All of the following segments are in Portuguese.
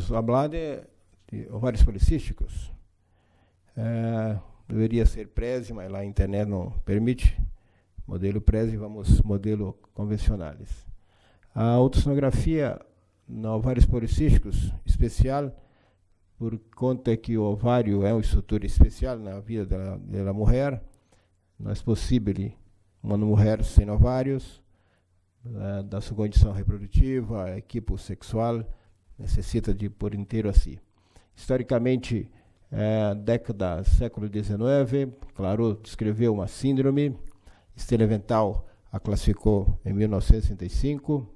vamos falar de ovários policísticos. Deveria ser PRESE, mas lá a internet não permite. Modelo PRESE, vamos modelo convencionais. A ultrassonografia no ovários policísticos especial, por conta que o ovário é uma estrutura especial na vida da mulher, não é possível uma mulher sem ovários, da sua condição reprodutiva, equipo sexual, necessita de por inteiro assim. Historicamente, década século XIX, Clairaut descreveu uma síndrome, Steleventhal a classificou em 1965.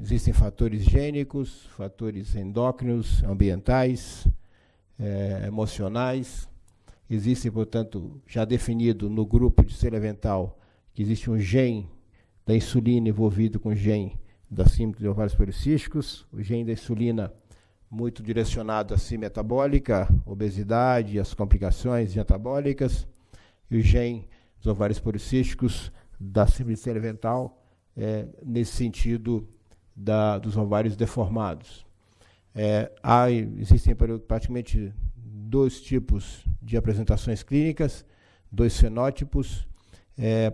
Existem fatores gênicos, fatores endócrinos, ambientais, emocionais. Existe, portanto, já definido no grupo de Steleventhal que existe um gene da insulina envolvido com o gene da síndrome de ovários policísticos, o gene da insulina muito direcionado à síndrome metabólica, obesidade, as complicações metabólicas, e o gene dos ovários policísticos da síndrome de Steleventhal, nesse sentido dos ovários deformados. Existem praticamente dois tipos de apresentações clínicas, dois fenótipos.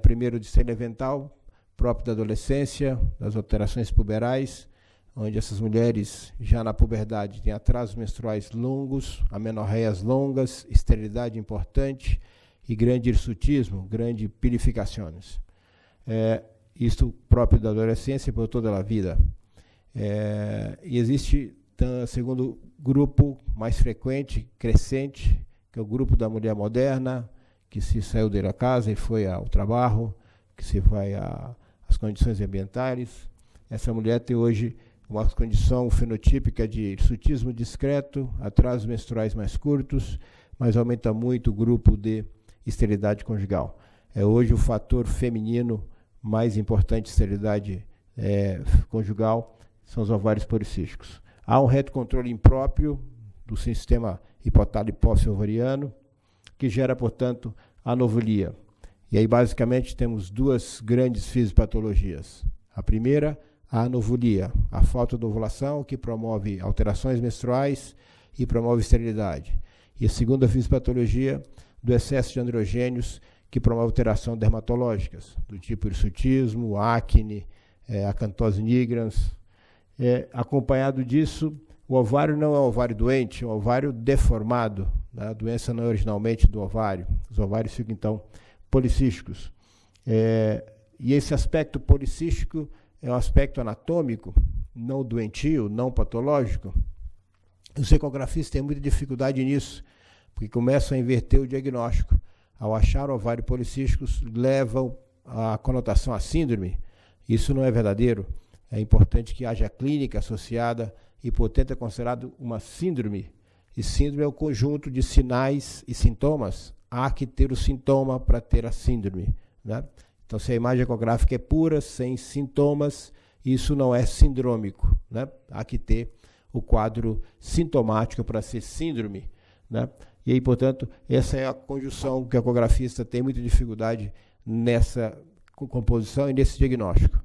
Primeiro de Steleventhal, próprio da adolescência, das alterações puberais, onde essas mulheres já na puberdade têm atrasos menstruais longos, amenorreias longas, esterilidade importante e grande hirsutismo, grande pirificações. Isto próprio da adolescência por toda a vida. E existe, segundo grupo mais frequente, crescente, que é o grupo da mulher moderna, que se saiu da casa e foi ao trabalho, que se vai às condições ambientais. Essa mulher tem hoje uma condição fenotípica de hirsutismo discreto, atrasos menstruais mais curtos, mas aumenta muito o grupo de esterilidade conjugal. Hoje o fator feminino mais importante de esterilidade conjugal são os ovários policísticos. Há um retrocontrole impróprio do sistema hipotálamo hipófise ovariano, que gera, portanto, anovulia. E aí, basicamente, temos duas grandes fisiopatologias. A primeira, a anovulia, a falta de ovulação, que promove alterações menstruais e promove esterilidade. E a segunda fisiopatologia, do excesso de androgênios, que promove alterações dermatológicas, do tipo hirsutismo, acne, acantose nigrans. Acompanhado disso, o ovário não é um ovário doente, é um ovário deformado. A doença não é originalmente do ovário. Os ovários ficam, então, policísticos. E esse aspecto policístico é um aspecto anatômico, não doentio, não patológico. Os ecografistas têm muita dificuldade nisso, porque começam a inverter o diagnóstico. Ao achar o ovário policísticos, levam a conotação à síndrome. Isso não é verdadeiro. É importante que haja clínica associada e, portanto, é considerado uma síndrome. E síndrome é o conjunto de sinais e sintomas. Há que ter o sintoma para ter a síndrome, né? Então, se a imagem ecográfica é pura, sem sintomas, isso não é sindrômico, né? Há que ter o quadro sintomático para ser síndrome, né? E aí, portanto, essa é a conjunção que o ecografista tem muita dificuldade nessa composição e nesse diagnóstico.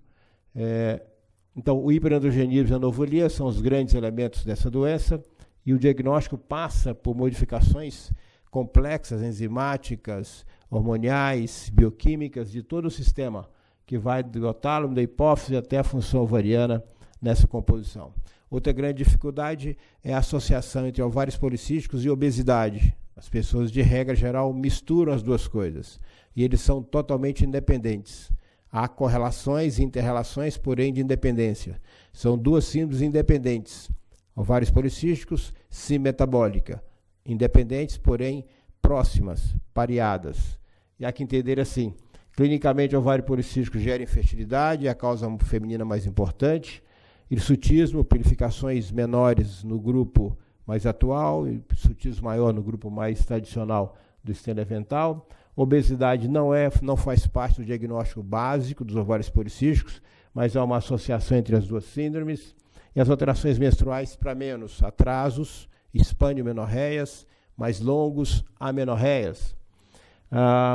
Então, o hiperandrogenismo e a anovulia são os grandes elementos dessa doença, e o diagnóstico passa por modificações complexas, enzimáticas, hormoniais, bioquímicas, de todo o sistema, que vai do tálamo, da hipófise até a função ovariana nessa composição. Outra grande dificuldade é a associação entre ovários policísticos e obesidade. As pessoas, de regra geral, misturam as duas coisas, e eles são totalmente independentes. Há correlações e inter-relações, porém de independência. São duas síndromes independentes. Ovários policísticos, síndrome metabólica. Independentes, porém próximas, pareadas. E há que entender assim: clinicamente, o ovário policístico gera infertilidade, é a causa feminina mais importante. Hirsutismo, purificações menores no grupo mais atual, e hirsutismo maior no grupo mais tradicional do Steleventhal. Obesidade não faz parte do diagnóstico básico dos ovários policísticos, mas há uma associação entre as duas síndromes. E as alterações menstruais para menos, atrasos, hispaniomenorreias, mais longos, amenorreias.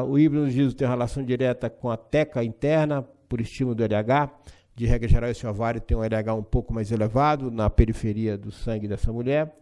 O híbrido tem relação direta com a teca interna, por estímulo do LH, De regra geral, esse ovário tem um LH um pouco mais elevado na periferia do sangue dessa mulher,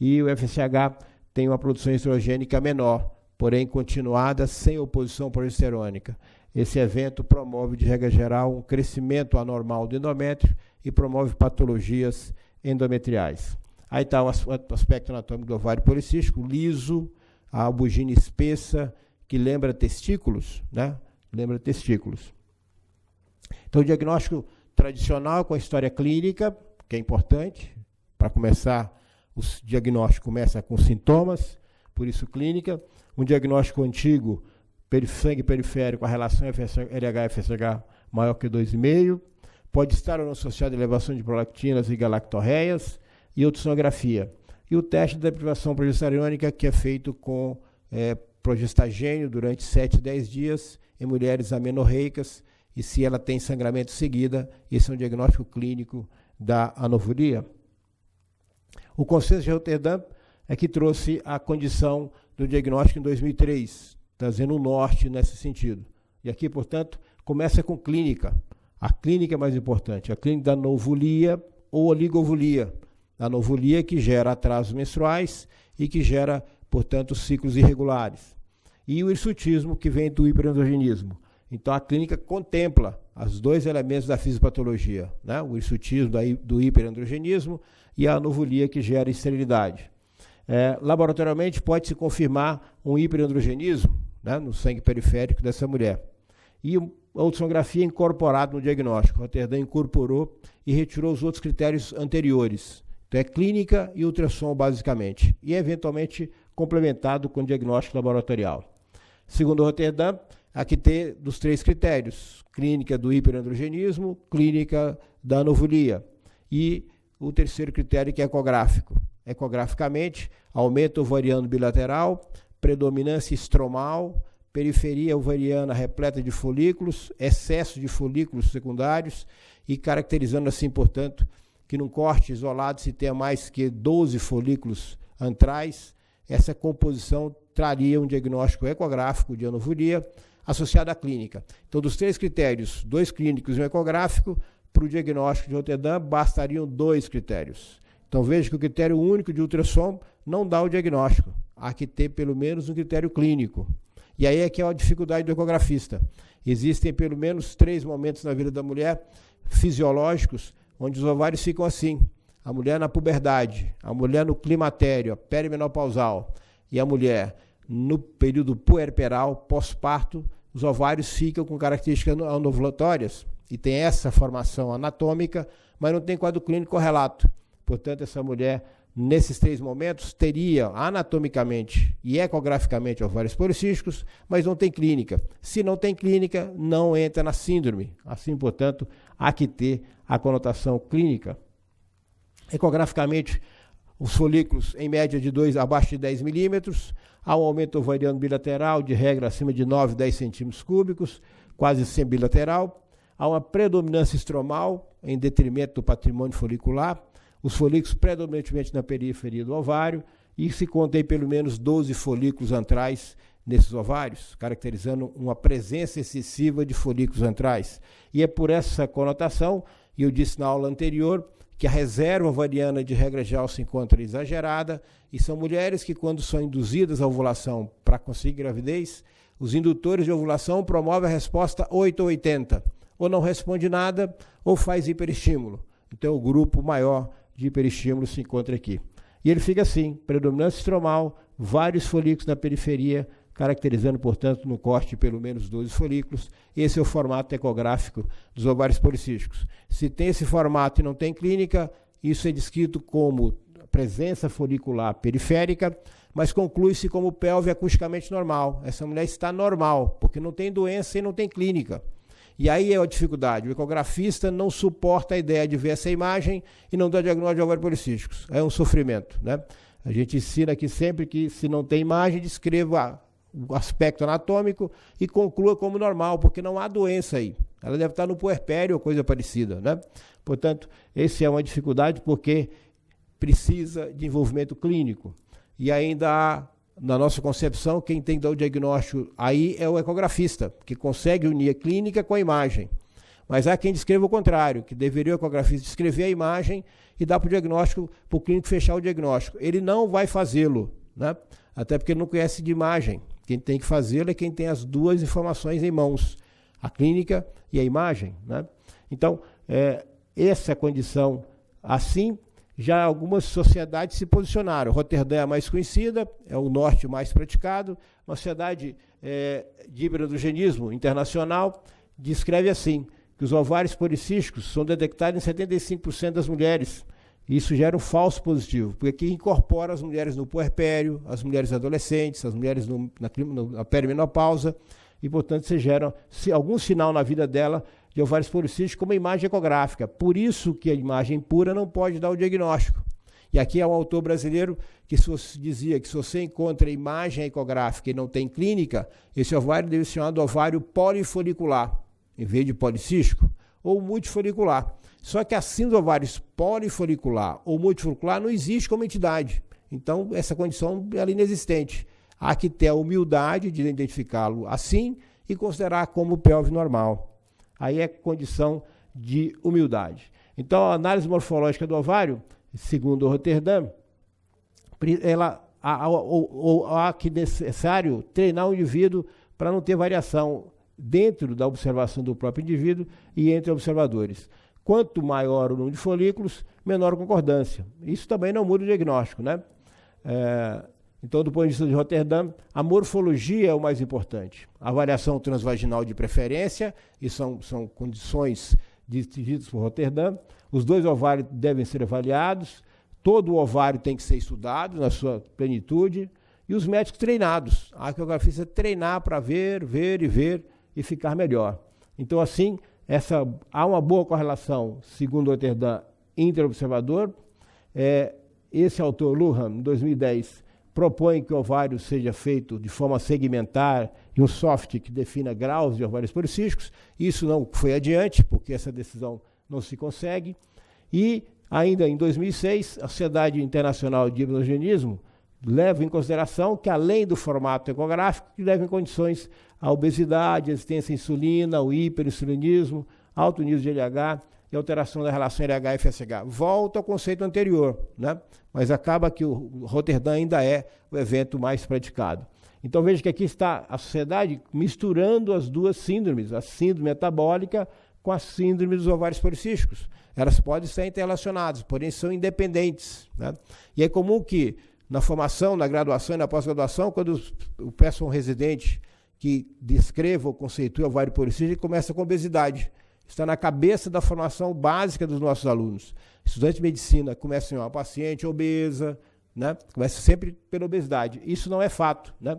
e o FSH tem uma produção estrogênica menor, porém continuada, sem oposição progesterônica. Esse evento promove, de regra geral, um crescimento anormal do endométrio e promove patologias endometriais. Aí está o aspecto anatômico do ovário policístico, liso, a albugina espessa, que lembra testículos, né? Lembra testículos. Então, o diagnóstico tradicional com a história clínica, que é importante. Para começar, o diagnóstico começa com sintomas, por isso clínica. Um diagnóstico antigo, sangue periférico, a relação LH-FSH maior que 2,5. Pode estar ou não associado a elevação de prolactinas e galactorreias, e ultrassonografia. E o teste de deprivação progesterônica, que é feito com progestagênio durante 7 a 10 dias em mulheres amenorreicas, e se ela tem sangramento seguida, esse é um diagnóstico clínico da anovuria. O Consenso de Roterdã é que trouxe a condição do diagnóstico em 2003, trazendo um norte nesse sentido. E aqui, portanto, começa com clínica. A clínica é mais importante, a clínica da anovulia ou oligovulia. A anovulia que gera atrasos menstruais e que gera, portanto, ciclos irregulares. E o hirsutismo, que vem do hiperandrogenismo. Então, a clínica contempla os dois elementos da fisiopatologia, né? O hirsutismo do hiperandrogenismo e a anovulia que gera esterilidade. Laboratorialmente, pode-se confirmar um hiperandrogenismo, né, no sangue periférico dessa mulher. E a ultrassonografia incorporada no diagnóstico. Roterdã incorporou e retirou os outros critérios anteriores. Então, é clínica e ultrassom, basicamente. E, eventualmente, complementado com diagnóstico laboratorial. Segundo Roterdã, aqui tem dos 3 critérios: clínica do hiperandrogenismo, clínica da anovulia. E o terceiro critério, que é ecográfico. Ecograficamente, aumento ovariano bilateral, predominância estromal, periferia ovariana repleta de folículos, excesso de folículos secundários e caracterizando assim, portanto, que num corte isolado se tenha mais que 12 folículos antrais, essa composição traria um diagnóstico ecográfico de anovulia associado à clínica. Então, dos 3 critérios, 2 clínicos e um ecográfico, para o diagnóstico de Roterdã bastariam 2 critérios. Então, veja que o critério único de ultrassom não dá o diagnóstico. Há que ter pelo menos um critério clínico. E aí é que é a dificuldade do ecografista. Existem pelo menos 3 momentos na vida da mulher fisiológicos onde os ovários ficam assim. A mulher na puberdade, a mulher no climatério, a perimenopausal, e a mulher no período puerperal, pós-parto, os ovários ficam com características anovulatórias e tem essa formação anatômica, mas não tem quadro clínico correlato. Portanto, essa mulher, nesses 3 momentos, teria anatomicamente e ecograficamente ovários policísticos, mas não tem clínica. Se não tem clínica, não entra na síndrome. Assim, portanto, há que ter a conotação clínica. Ecograficamente, os folículos, em média, de 2 abaixo de 10 milímetros, há um aumento ovariano bilateral, de regra acima de 9, 10 centímetros cúbicos, quase sempre bilateral. Há uma predominância estromal, em detrimento do patrimônio folicular, os folículos predominantemente na periferia do ovário, e se contém pelo menos 12 folículos antrais nesses ovários, caracterizando uma presença excessiva de folículos antrais. E é por essa conotação, e eu disse na aula anterior, que a reserva ovariana de regra geral se encontra exagerada, e são mulheres que, quando são induzidas à ovulação para conseguir gravidez, os indutores de ovulação promovem a resposta 8 ou 80, ou não responde nada, ou faz hiperestímulo. Então, o grupo maior de hiperestímulo se encontra aqui. E ele fica assim, predominância estromal, vários folículos na periferia, caracterizando, portanto, no corte pelo menos 12 folículos. Esse é o formato ecográfico dos ovários policísticos. Se tem esse formato e não tem clínica, isso é descrito como presença folicular periférica, mas conclui-se como pelve acusticamente normal. Essa mulher está normal, porque não tem doença e não tem clínica. E aí é a dificuldade. O ecografista não suporta a ideia de ver essa imagem e não dá diagnóstico de ovários policísticos. É um sofrimento, né? A gente ensina aqui sempre que, se não tem imagem, descreva o aspecto anatômico e conclua como normal, porque não há doença aí. Ela deve estar no puerpério ou coisa parecida, né? Portanto, essa é uma dificuldade porque precisa de envolvimento clínico. E ainda há, na nossa concepção, quem tem que dar o diagnóstico aí é o ecografista, que consegue unir a clínica com a imagem. Mas há quem descreva o contrário, que deveria o ecografista descrever a imagem e dar para o diagnóstico, para o clínico fechar o diagnóstico. Ele não vai fazê-lo, né? Até porque ele não conhece de imagem. Quem tem que fazê-lo é quem tem as duas informações em mãos, a clínica e a imagem, né? Então, essa condição assim, já algumas sociedades se posicionaram. Roterdã é a mais conhecida, é o norte mais praticado. Uma sociedade de hiperandrogenismo internacional descreve assim, que os ovários policísticos são detectados em 75% das mulheres. Isso gera um falso positivo, porque aqui incorpora as mulheres no puerpério, as mulheres adolescentes, as mulheres na perimenopausa, e, portanto, se gera algum sinal na vida dela de ovários policísticos como a imagem ecográfica. Por isso que a imagem pura não pode dar o diagnóstico. E aqui há um autor brasileiro que dizia que se você encontra imagem ecográfica e não tem clínica, esse ovário deve ser chamado ovário polifolicular, em vez de policístico, ou multifolicular. Só que assim dos ovários polifolicular ou multifolicular não existe como entidade. Então, essa condição é inexistente. Há que ter a humildade de identificá-lo assim e considerar como pelve normal. Aí é condição de humildade. Então, a análise morfológica do ovário, segundo o Roterdã, há que necessário treinar o indivíduo para não ter variação dentro da observação do próprio indivíduo e entre observadores. Quanto maior o número de folículos, menor a concordância. Isso também não muda o diagnóstico, né? Então, do ponto de vista de Roterdã, a morfologia é o mais importante. A variação transvaginal de preferência, e são condições ditas por Roterdã. Os 2 ovários devem ser avaliados, todo o ovário tem que ser estudado na sua plenitude, e os médicos treinados. A ecografista treinar para ver e ficar melhor. Então, assim, há uma boa correlação, segundo Roterdã, interobservador. Esse autor, Lujan, em 2010, propõe que o ovário seja feito de forma segmentar e um software que defina graus de ovários policísticos. Isso não foi adiante, porque essa decisão não se consegue. E, ainda em 2006, a Sociedade Internacional de Hiperandrogenismo leva em consideração que, além do formato ecográfico, que leva em condições a obesidade, a resistência à insulina, o hiperinsulinismo, alto nível de LH e alteração da relação LH e FSH. Volta ao conceito anterior, né? Mas acaba que o Roterdã ainda é o evento mais praticado. Então veja que aqui está a sociedade misturando as duas síndromes, a síndrome metabólica com a síndrome dos ovários policísticos. Elas podem estar interrelacionadas, porém são independentes, né? E é comum que na formação, na graduação e na pós-graduação, quando eu peço a um residente que descreva ou conceitue o ovário policístico, ele começa com obesidade. Está na cabeça da formação básica dos nossos alunos. Estudantes de medicina começam em uma paciente obesa, né? Começa sempre pela obesidade. Isso não é fato, né?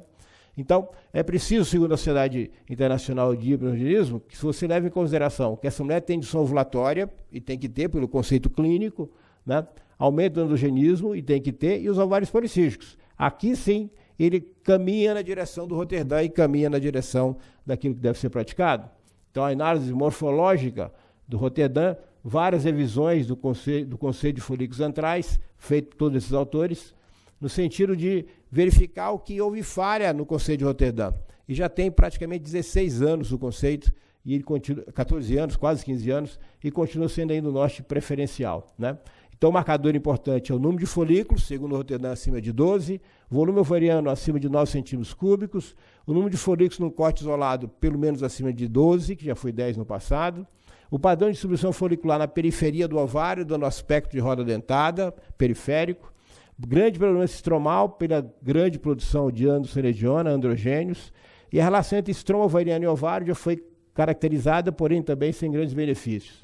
Então, é preciso, segundo a Sociedade Internacional de Hiperandrogenismo, que você leve em consideração que essa mulher tem disfunção ovulatória, e tem que ter pelo conceito clínico, né? Aumento do androgenismo, e tem que ter, e os ovários policísticos. Aqui, sim, ele caminha na direção do Roterdã e caminha na direção daquilo que deve ser praticado. Então, a análise morfológica do Roterdã, várias revisões do conceito de folículos antrais, feito por todos esses autores, no sentido de verificar o que houve falha no conceito de Roterdã. E já tem praticamente 16 anos o conceito, e ele continua, 14 anos, quase 15 anos, e continua sendo ainda o nosso preferencial, né? Então, o marcador importante é o número de folículos, segundo o Roterdã, acima de 12, volume ovariano acima de 9 centímetros cúbicos, o número de folículos num corte isolado pelo menos acima de 12, que já foi 10 no passado, o padrão de distribuição folicular na periferia do ovário, dando aspecto de roda dentada, periférico, grande predominância estromal pela grande produção de androstenediona, androgênios, e a relação entre estroma ovariano e ovário já foi caracterizada, porém também sem grandes benefícios.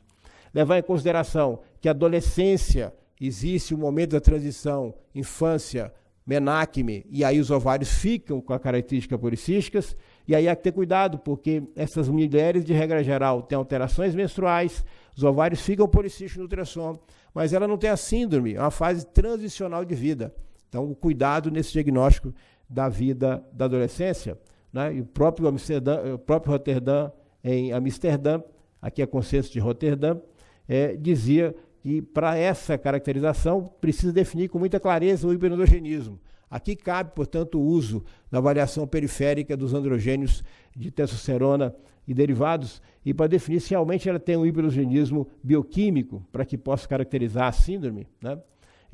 Levar em consideração que a adolescência existe um momento da transição, infância, menacme, e aí os ovários ficam com as características policísticas, e aí há que ter cuidado, porque essas mulheres, de regra geral, têm alterações menstruais, os ovários ficam policísticos no ultrassom, mas ela não tem a síndrome, é uma fase transicional de vida. Então, o cuidado nesse diagnóstico da vida da adolescência, né? E o próprio Roterdã, em Amsterdã, aqui é consenso de Roterdã, dizia que para essa caracterização precisa definir com muita clareza o hiperandrogenismo. Aqui cabe, portanto, o uso da avaliação periférica dos androgênios de testosterona e derivados, e para definir se realmente ela tem um hiperandrogenismo bioquímico, para que possa caracterizar a síndrome, né?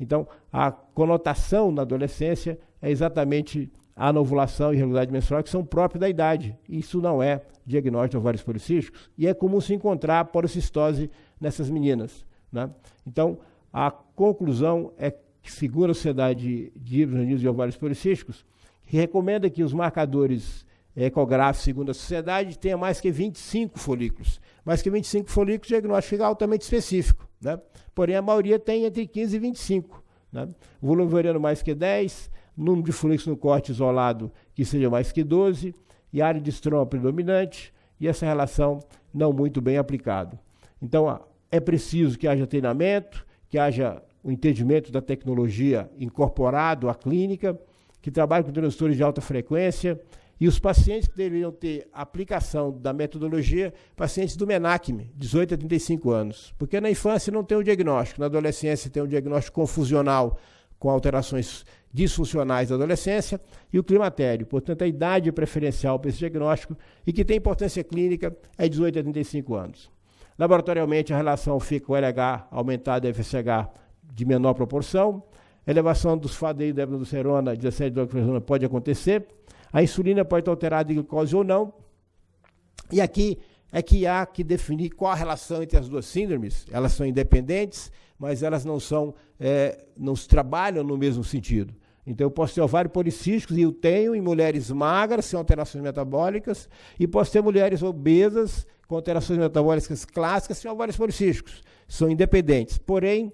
Então, a conotação na adolescência é exatamente a anovulação e irregularidade menstrual, que são próprios da idade. Isso não é diagnóstico de ovários policísticos, e é comum se encontrar policistose nessas meninas, né? Então, a conclusão é que, segundo a Sociedade de Hiperandrogenismo de Ovários Policísticos, que recomenda que os marcadores ecográficos, segundo a sociedade, tenha mais que 25 folículos. Mais que 25 folículos, o diagnóstico fica altamente específico, né? Porém, a maioria tem entre 15 e 25. Né? O volume ovariano mais que 10, número de folículos no corte isolado que seja mais que 12, e área de estroma predominante, e essa relação não muito bem aplicada. Então, é preciso que haja treinamento, que haja o entendimento da tecnologia incorporado à clínica, que trabalhe com transdutores de alta frequência, e os pacientes que deveriam ter aplicação da metodologia, pacientes do MENACME, 18 a 35 anos. Porque na infância não tem o diagnóstico, na adolescência tem o diagnóstico confusional com alterações disfuncionais da adolescência, e o climatério. Portanto, a idade preferencial para esse diagnóstico, e que tem importância clínica, é 18 a 35 anos. Laboratorialmente, a relação fica com o LH aumentado e FSH de menor proporção. A elevação dos FADI da hidrocortisona, 17 de hidrocortisona, pode acontecer. A insulina pode estar alterada de glicose ou não. E aqui é que há que definir qual a relação entre as duas síndromes. Elas são independentes, mas elas não trabalham no mesmo sentido. Então, eu posso ter ovários policísticos, e eu tenho em mulheres magras, sem alterações metabólicas, e posso ter mulheres obesas, com alterações metabólicas clássicas, sem ovários policísticos. São independentes. Porém,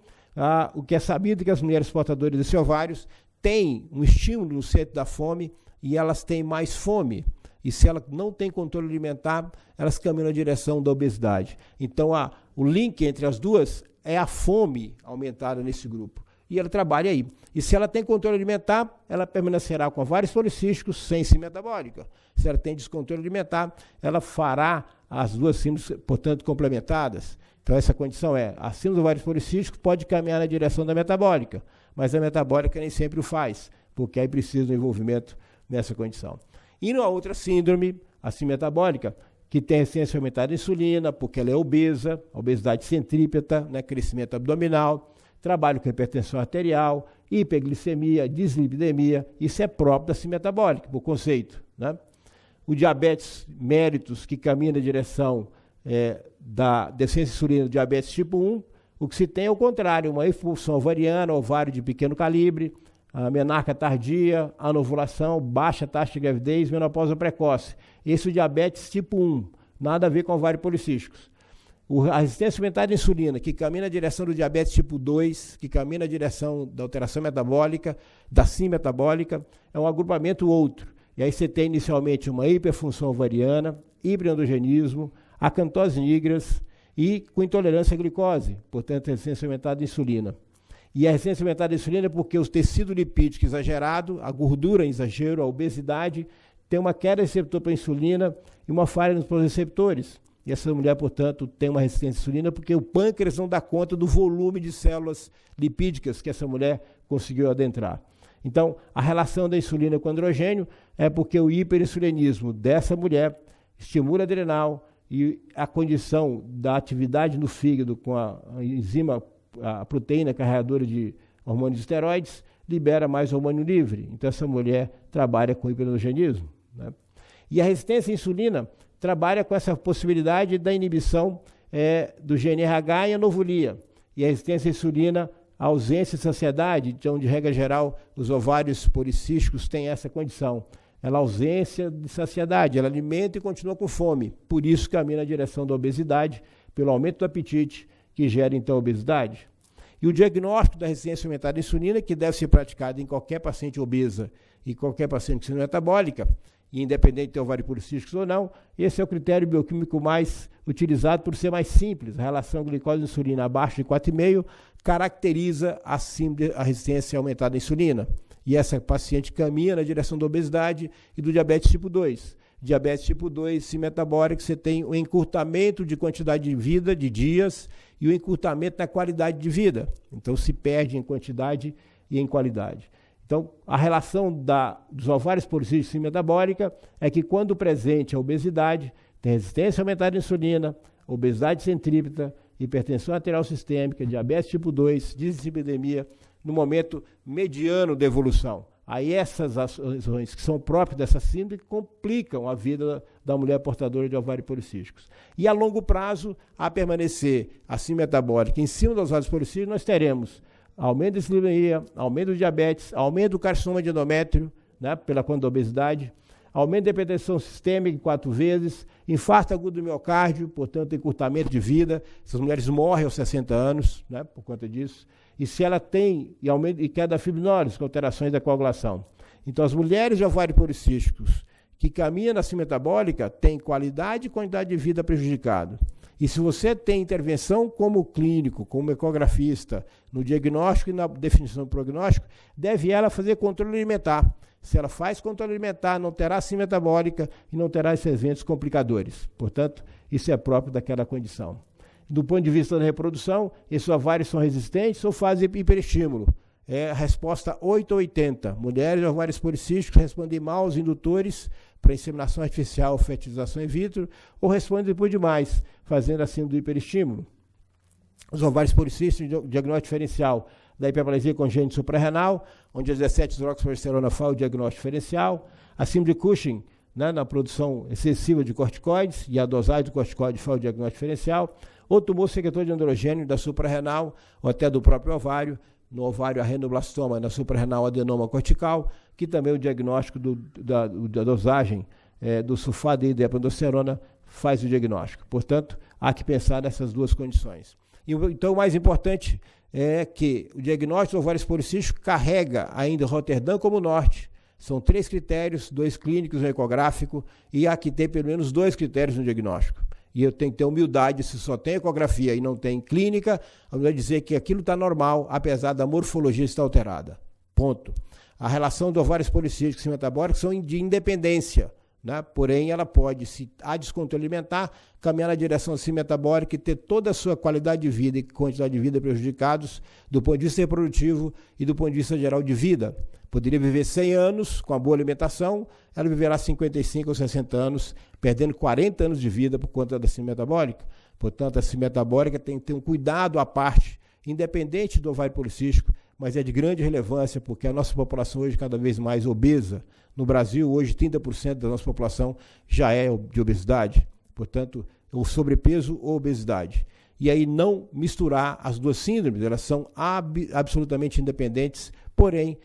o que é sabido é que as mulheres portadoras desses ovários têm um estímulo no centro da fome, e elas têm mais fome. E se ela não tem controle alimentar, elas caminham na direção da obesidade. Então, o link entre as duas é a fome aumentada nesse grupo. E ela trabalha aí. E se ela tem controle alimentar, ela permanecerá com ovários policísticos sem síndrome metabólica. Se ela tem descontrole alimentar, ela fará as duas síndromes, portanto, complementadas. Então, essa condição é: a síndrome dos ovários policísticos pode caminhar na direção da metabólica, mas a metabólica nem sempre o faz, porque aí precisa do envolvimento nessa condição. E numa outra síndrome, a síndrome metabólica, que tem resistência aumentada de insulina, porque ela é obesa, obesidade centrípeta, né, crescimento abdominal, trabalho com hipertensão arterial, hiperglicemia, dislipidemia, isso é próprio da síndrome metabólica, por conceito, né? O diabetes mellitus, que caminha na direção da deficiência insulina do diabetes tipo 1, o que se tem é o contrário, uma hiperfunção ovariana, ovário de pequeno calibre, a menarca tardia, anovulação, baixa taxa de gravidez, menopausa precoce. Esse é o diabetes tipo 1, nada a ver com ovários policísticos. A resistência aumentada à insulina, que caminha na direção do diabetes tipo 2, que caminha na direção da alteração metabólica, da síndrome metabólica, é um agrupamento outro. E aí você tem inicialmente uma hiperfunção ovariana, hiperandrogenismo, acantose nigras e com intolerância à glicose, portanto, resistência aumentada à insulina. E a resistência aumentada à insulina é porque o tecido lipídico exagerado, a gordura em exagero, a obesidade, tem uma queda receptor para a insulina e uma falha nos receptores. E essa mulher, portanto, tem uma resistência à insulina porque o pâncreas não dá conta do volume de células lipídicas que essa mulher conseguiu adentrar. Então, a relação da insulina com o androgênio é porque o hiperinsulinismo dessa mulher estimula a adrenal, e a condição da atividade no fígado com a enzima, a proteína carregadora de hormônios esteroides, libera mais hormônio livre. Então, essa mulher trabalha com hiperandrogenismo, né? E a resistência à insulina trabalha com essa possibilidade da inibição do GNRH e anovulia. E a resistência à insulina, a ausência de saciedade, então, de regra geral, os ovários policísticos têm essa condição. Ela é ausência de saciedade, ela alimenta e continua com fome. Por isso caminha na direção da obesidade, pelo aumento do apetite, que gera, então, a obesidade. E o diagnóstico da resistência aumentada à insulina, que deve ser praticado em qualquer paciente obesa e qualquer paciente com síndrome metabólica, e independente de ter ovário policísticos ou não, esse é o critério bioquímico mais utilizado por ser mais simples. A relação glicose e insulina abaixo de 4,5 caracteriza a resistência aumentada à insulina. E essa paciente caminha na direção da obesidade e do diabetes tipo 2. Diabetes tipo 2, síndrome metabólica, você tem o encurtamento de quantidade de vida, de dias, e o encurtamento da qualidade de vida. Então, se perde em quantidade e em qualidade. Então, a relação dos ovários policísticos e síndrome metabólica é que, quando presente a obesidade, tem resistência aumentada à insulina, obesidade centrípeta, hipertensão arterial sistêmica, diabetes tipo 2, dislipidemia, no momento mediano da evolução. Aí essas ações que são próprias dessa síndrome complicam a vida da mulher portadora de ovários policísticos. E a longo prazo, a permanecer assim metabólica em cima dos ovários policísticos, nós teremos aumento da dislipidemia, aumento do diabetes, aumento do carcinoma de endométrio, né, pela conta da obesidade, aumento da hipertensão sistêmica em 4 vezes, infarto agudo do miocárdio, portanto, encurtamento de vida. Essas mulheres morrem aos 60 anos, né, por conta disso. E se ela tem aumento e queda da fibrinólise, com alterações da coagulação. Então, as mulheres de ovários policísticos que caminham na síndrome metabólica têm qualidade e quantidade de vida prejudicado. E se você tem intervenção como clínico, como ecografista, no diagnóstico e na definição do prognóstico, deve ela fazer controle alimentar. Se ela faz controle alimentar, não terá síndrome metabólica e não terá esses eventos complicadores. Portanto, isso é próprio daquela condição. Do ponto de vista da reprodução, esses ovários são resistentes ou fazem hiperestímulo. É a resposta 8 ou 80. Mulheres de ovários policísticos respondem mal aos indutores para inseminação artificial ou fertilização in vitro, ou respondem depois demais, fazendo assim do hiperestímulo. Os ovários policísticos, diagnóstico diferencial da hiperplasia congênita suprarrenal, onde a 17-hidroxiprogesterona faz o diagnóstico diferencial, a síndrome de Cushing, né, na produção excessiva de corticoides, e a dosagem do corticoide faz o diagnóstico diferencial, ou tumor secretor de androgênio da suprarrenal, ou até do próprio ovário, no ovário a renoblastoma, na suprarrenal adenoma cortical, que também o diagnóstico da dosagem do sulfato de hidroepiandrosterona faz o diagnóstico. Portanto, há que pensar nessas duas condições. Então, o mais importante é que o diagnóstico do ovários policísticos carrega ainda Roterdã como norte. São 3 critérios, 2 clínicos, um ecográfico, e há que ter pelo menos 2 critérios no diagnóstico. E eu tenho que ter humildade, se só tem ecografia e não tem clínica, eu vou dizer que aquilo está normal, apesar da morfologia estar alterada. Ponto. A relação do ovários policísticos e metabólicos são de independência, né? Porém, ela pode, se há descontrole alimentar, caminhar na direção assim metabólica e ter toda a sua qualidade de vida e quantidade de vida prejudicados do ponto de vista reprodutivo e do ponto de vista geral de vida. Poderia viver 100 anos com a boa alimentação, ela viverá 55 ou 60 anos, perdendo 40 anos de vida por conta da síndrome metabólica. Portanto, a síndrome metabólica tem que ter um cuidado à parte, independente do ovário policístico, mas é de grande relevância porque a nossa população hoje é cada vez mais obesa. No Brasil, hoje, 30% da nossa população já é de obesidade. Portanto, o sobrepeso ou obesidade. E aí não misturar as duas síndromes, elas são absolutamente independentes, porém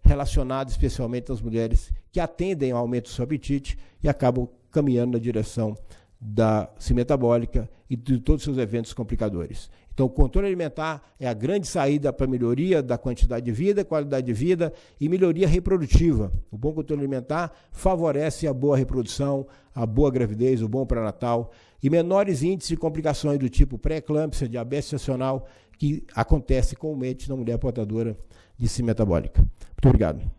relacionadas especialmente às mulheres que atendem ao aumento do seu apetite e acabam caminhando na direção da síndrome metabólica e de todos os seus eventos complicadores. Então, o controle alimentar é a grande saída para a melhoria da quantidade de vida, qualidade de vida e melhoria reprodutiva. O bom controle alimentar favorece a boa reprodução, a boa gravidez, o bom pré-natal e menores índices de complicações do tipo pré-eclâmpsia, diabetes gestacional, que acontece comumente na mulher portadora de síndrome metabólica. Muito obrigado.